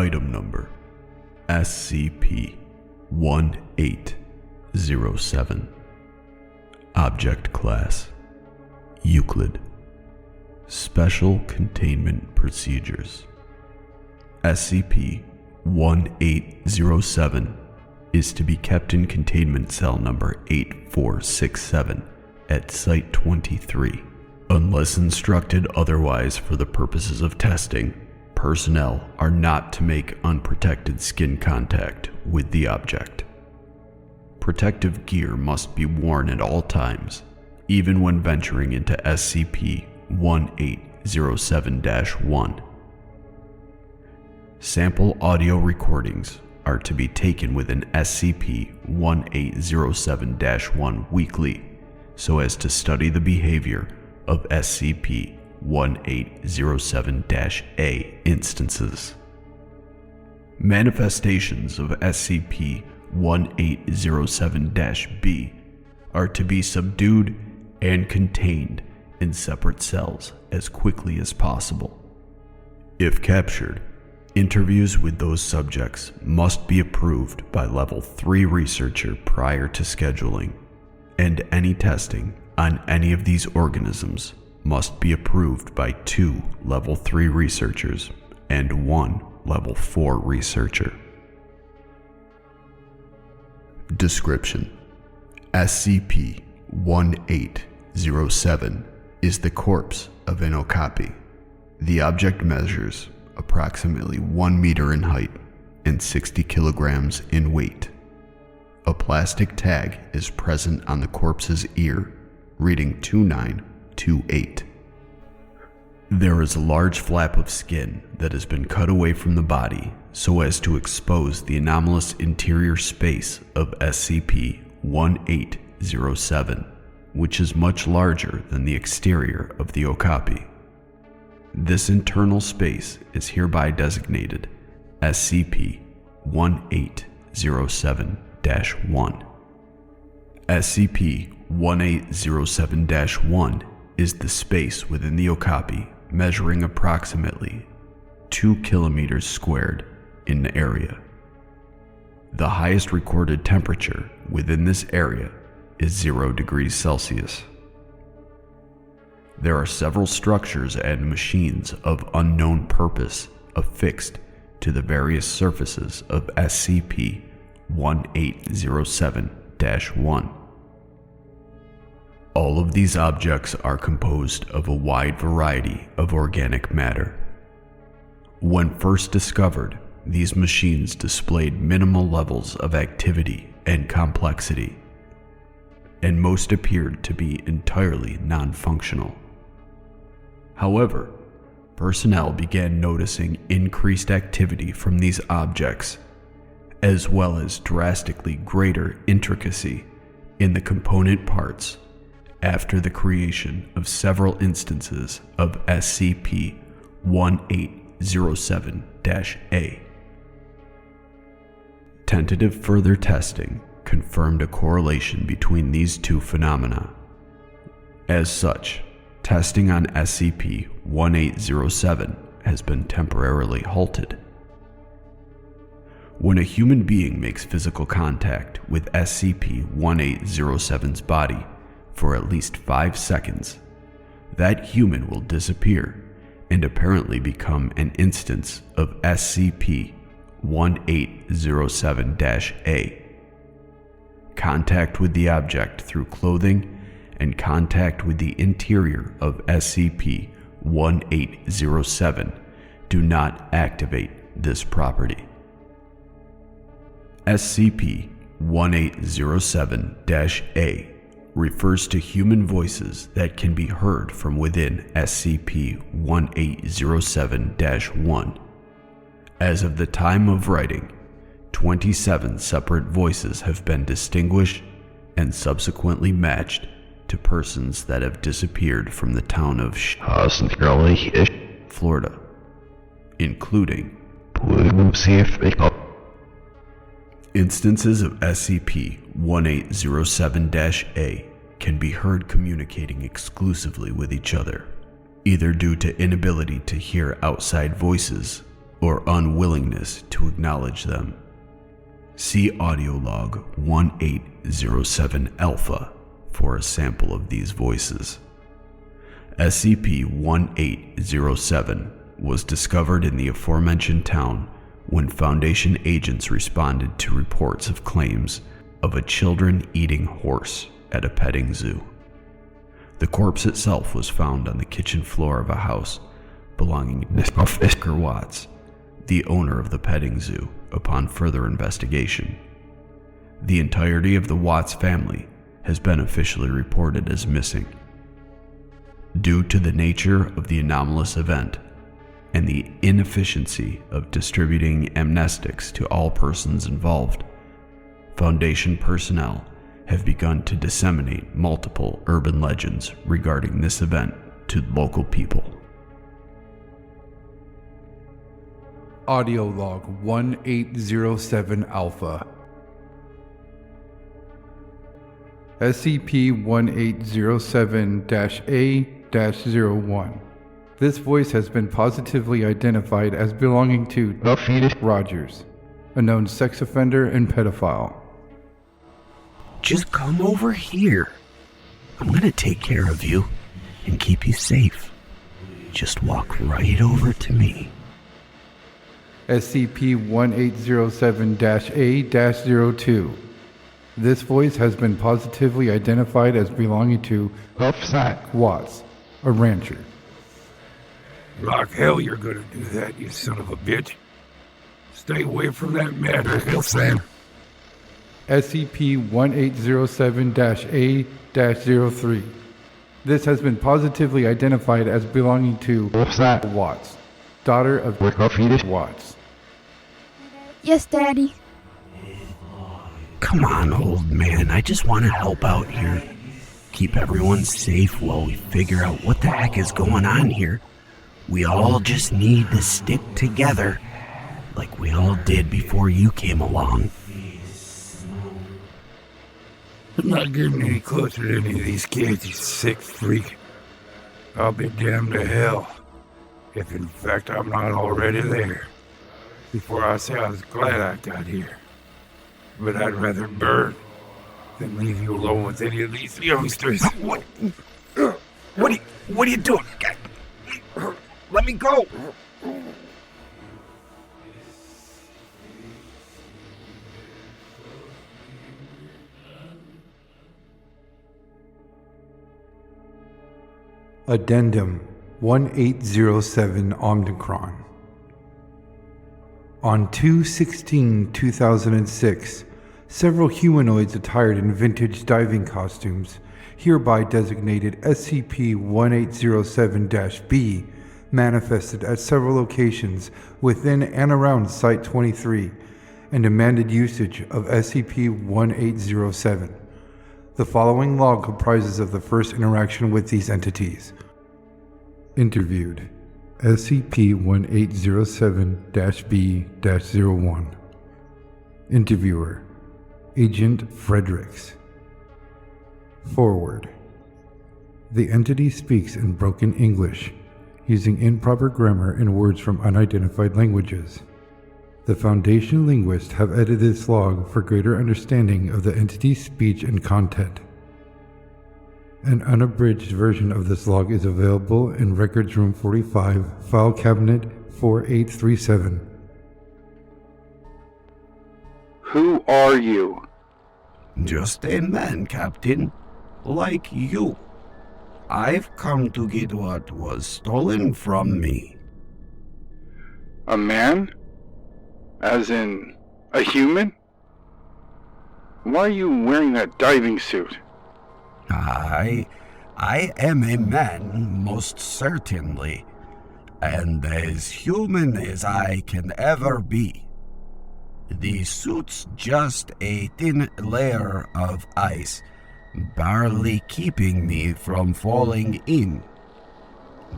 Item Number SCP-1807. Object Class Euclid. Special Containment Procedures. SCP-1807 is to be kept in Containment Cell Number 8467 at Site-23. Unless instructed otherwise for the purposes of testing, personnel are not to make unprotected skin contact with the object. Protective gear must be worn at all times, even when venturing into SCP-1807-1. Sample audio recordings are to be taken within SCP-1807-1 weekly so as to study the behavior of SCP-1807-A instances. Manifestations of SCP-1807-B are to be subdued and contained in separate cells as quickly as possible. If captured, interviews with those subjects must be approved by Level 3 researcher prior to scheduling, and any testing on any of these organisms must be approved by 2 Level 3 researchers and 1 Level 4 researcher. Description: SCP-1807 is the corpse of an okapi. The object measures approximately 1 meter in height and 60 kilograms in weight. A plastic tag is present on the corpse's ear, reading 2928. There is a large flap of skin that has been cut away from the body so as to expose the anomalous interior space of SCP-1807, which is much larger than the exterior of the okapi. This internal space is hereby designated SCP-1807-1. SCP-1807-1 is the space within the okapi measuring approximately 2 kilometers squared in area. The highest recorded temperature within this area is 0 degrees Celsius. There are several structures and machines of unknown purpose affixed to the various surfaces of SCP-1807-1. All of these objects are composed of a wide variety of organic matter. When first discovered, these machines displayed minimal levels of activity and complexity, and most appeared to be entirely non-functional. However, personnel began noticing increased activity from these objects, as well as drastically greater intricacy in the component parts after the creation of several instances of SCP-1807-A. Tentative further testing confirmed a correlation between these two phenomena. As such, testing on SCP-1807 has been temporarily halted. When a human being makes physical contact with SCP-1807's body for at least 5 seconds, that human will disappear and apparently become an instance of SCP-1807-A. Contact with the object through clothing and contact with the interior of SCP-1807 do not activate this property. SCP-1807-A refers to human voices that can be heard from within SCP-1807-1. As of the time of writing, 27 separate voices have been distinguished and subsequently matched to persons that have disappeared from the town of Florida, including instances of SCP-1807-A can be heard communicating exclusively with each other, either due to inability to hear outside voices or unwillingness to acknowledge them. See audio log 1807 Alpha for a sample of these voices. SCP-1807 was discovered in the aforementioned town when Foundation agents responded to reports of claims of a children-eating horse at a petting zoo. The corpse itself was found on the kitchen floor of a house belonging to Mr. Watts, the owner of the petting zoo, upon further investigation. The entirety of the Watts family has been officially reported as missing. Due to the nature of the anomalous event and the inefficiency of distributing amnestics to all persons involved, Foundation personnel have begun to disseminate multiple urban legends regarding this event to local people. Audio log 1807 Alpha. SCP-1807-A-01. This voice has been positively identified as belonging to Rogers, a known sex offender and pedophile. Just come over here. I'm gonna take care of you and keep you safe. Just walk right over to me. SCP-1807-A-02. This voice has been positively identified as belonging to Watts, a rancher. Like hell you're gonna do that, you son of a bitch. Stay away from that matter, Hillsand. SCP-1807-A-03. This has been positively identified as belonging to Watts, daughter of Watts. Yes, Daddy. Come on, old man. I just want to help out here. Keep everyone safe while we figure out what the heck is going on here. We all just need to stick together like we all did before you came along. I'm not getting any closer to any of these kids, you sick freak. I'll be damned to hell if in fact I'm not already there. Before I say I was glad I got here. But I'd rather burn than leave you alone with any of these youngsters. What are you doing? Let me go. Addendum 1807 Omicron. On 2/16/2006, several humanoids attired in vintage diving costumes, hereby designated SCP-1807-B, manifested at several locations within and around Site-23 and demanded usage of SCP-1807. The following log comprises of the first interaction with these entities. Interviewed. SCP-1807-B-01. Interviewer. Agent Fredericks. Forward. The entity speaks in broken English, using improper grammar and words from unidentified languages. The Foundation linguists have edited this log for greater understanding of the entity's speech and content. An unabridged version of this log is available in Records Room 45, File Cabinet 4837. Who are you? Just a man, Captain. Like you. I've come to get what was stolen from me. A man? As in, a human? Why are you wearing that diving suit? I am a man, most certainly, and as human as I can ever be. The suit's just a thin layer of ice, barely keeping me from falling in.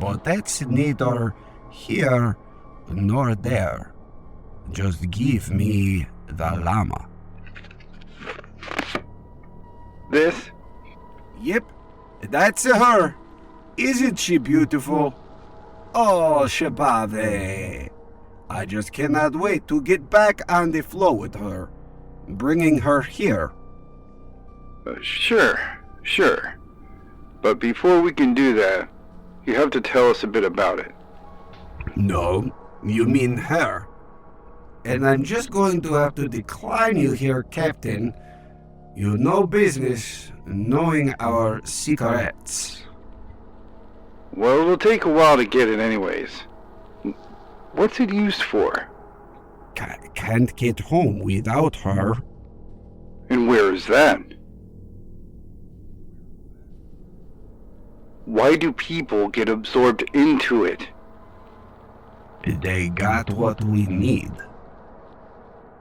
But that's neither here nor there. Just give me the llama. This? Yep, that's her. Isn't she beautiful? Oh, Shabave. I just cannot wait to get back on the floor with her, bringing her here. Sure. But before we can do that, you have to tell us a bit about it. No, you mean her. And I'm just going to have to decline you here, Captain. You no business knowing our secrets. Well, it'll take a while to get it anyways. What's it used for? Can't get home without her. And where is that? Why do people get absorbed into it? They got what we need.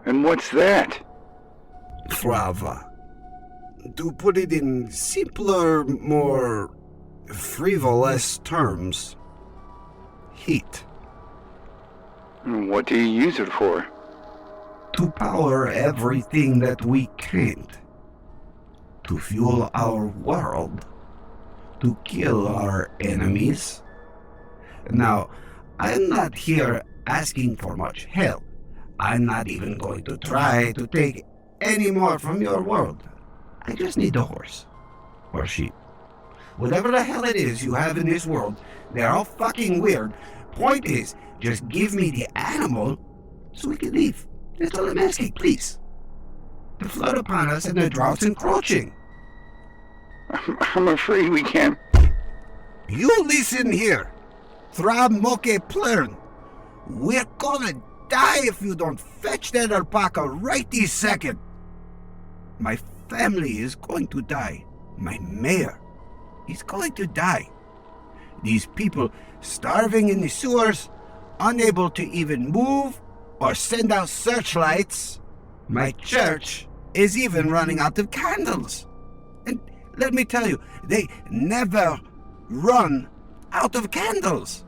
And what's that? Frava. To put it in simpler, more frivolous terms, heat. And what do you use it for? To power everything that we can't. To fuel our world. To kill our enemies. Now, I'm not here asking for much help. I'm not even going to try to take any more from your world. I just need a horse. Or sheep. Whatever the hell it is you have in this world, they're all fucking weird. Point is, just give me the animal so we can leave. That's all I'm asking, please. The flood upon us and the drought's encroaching. I'm afraid we can't. You listen here. Thra moke plern. We're gonna die if you don't fetch that alpaca right this second. My family is going to die. My mayor is going to die. These people starving in the sewers, unable to even move or send out searchlights. My church is even running out of candles. And let me tell you, they never run out of candles.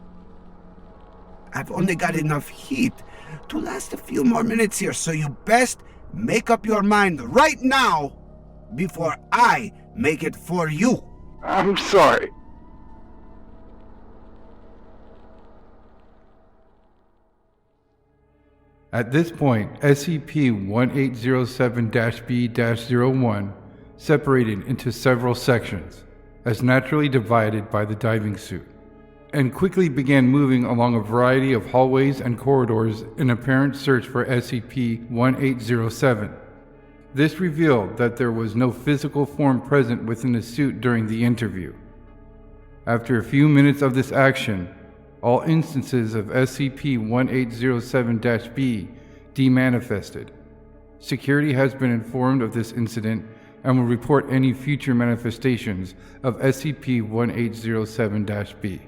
I've only got enough heat to last a few more minutes here, so you best make up your mind right now before I make it for you. I'm sorry. At this point, SCP-1807-B-01 separated into several sections, as naturally divided by the diving suit, and quickly began moving along a variety of hallways and corridors in apparent search for SCP-1807. This revealed that there was no physical form present within the suit during the interview. After a few minutes of this action, all instances of SCP-1807-B demanifested. Security has been informed of this incident and will report any future manifestations of SCP-1807-B.